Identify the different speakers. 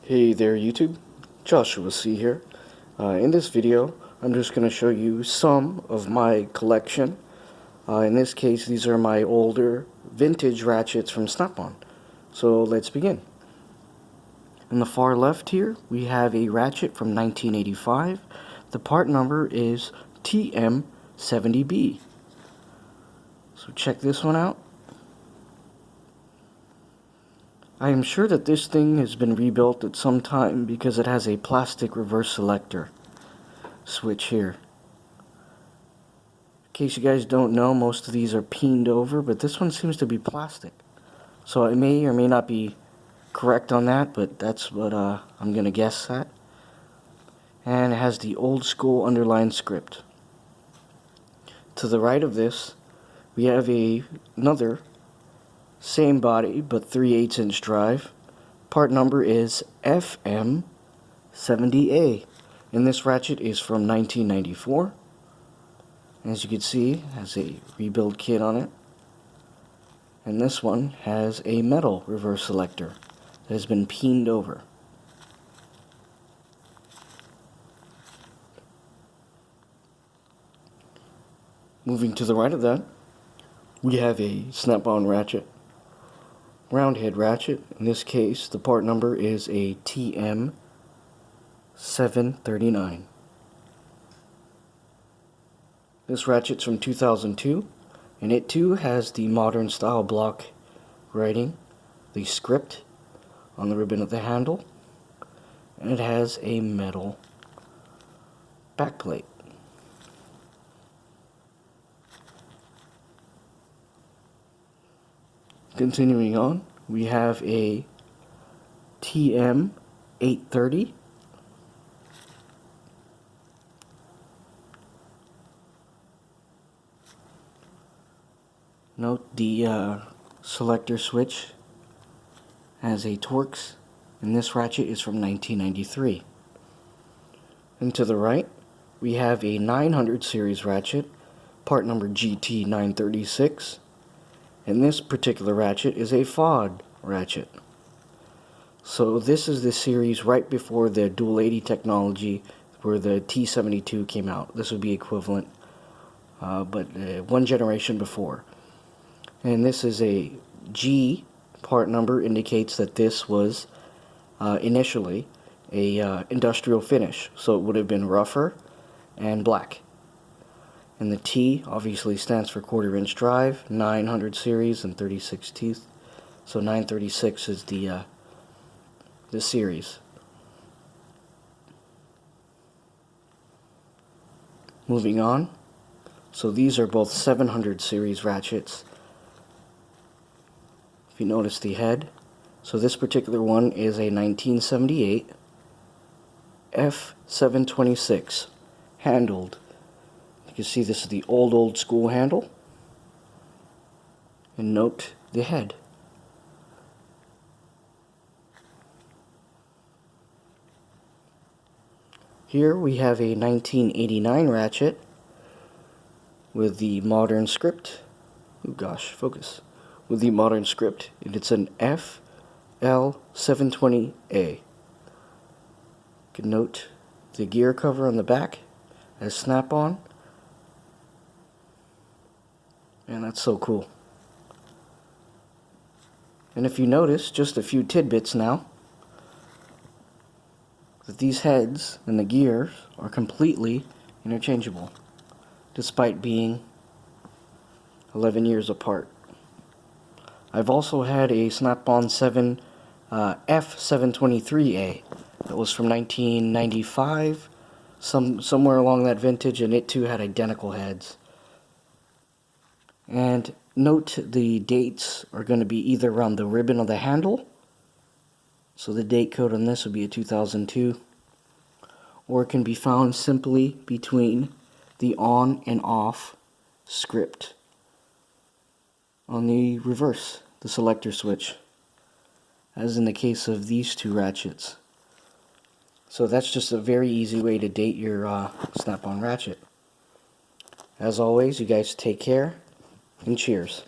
Speaker 1: Hey there YouTube, Joshua C here. In this video, I'm just going to show you some of my collection. In this case, these are my older vintage ratchets from Snap-on. So let's begin. In the far left here, we have a ratchet from 1985. The part number is TM70B. So check this one out. I am sure that this thing has been rebuilt at some time because it has a plastic reverse selector switch here. In case you guys don't know, most of these are peened over, but this one seems to be plastic. So I may or may not be correct on that, but that's what I'm going to guess at. And it has the old school underlined script. To the right of this, we have another same body, but 3/8 inch drive. Part number is FM70A. And this ratchet is from 1994. As you can see, it has a rebuild kit on it. And this one has a metal reverse selector that has been peened over. Moving to the right of that, we have a Snap-on ratchet. Round head ratchet. In this case, the part number is a TM739. This ratchet's from 2002, and it too has the modern style block writing, the script on the ribbon of the handle, and it has a metal backplate. Continuing on, we have a TM830. Note the selector switch has a Torx, and this ratchet is from 1993. And to the right, we have a 900 series ratchet, part number GT936. And this particular ratchet is a FOD ratchet. So this is the series right before the dual 80 technology where the T72 came out. This would be equivalent, but one generation before. And this is a G part number, indicates that this was initially a industrial finish. So it would have been rougher and black. And the T obviously stands for 1/4 inch drive, 900 series and 36 teeth. So 936 is the series. Moving on. So these are both 700 series ratchets. If you notice the head. So this particular one is a 1978 F726 handled. You can see this is the old school handle, and note the head. Here we have a 1989 ratchet with the modern script. Oh gosh, focus. With the modern script, and it's an FL720A. You can note the gear cover on the back as Snap-on. And that's so cool. And if you notice, just a few tidbits now, that these heads and the gears are completely interchangeable, despite being 11 years apart. I've also had a Snap-on F723A that was from 1995, somewhere along that vintage, and it too had identical heads. And note the dates are going to be either around the ribbon of the handle, so the date code on this would be a 2002, or it can be found simply between the on and off script on the reverse, the selector switch, as in the case of these two ratchets. So that's just a very easy way to date your Snap-on ratchet. As always, you guys take care. And cheers.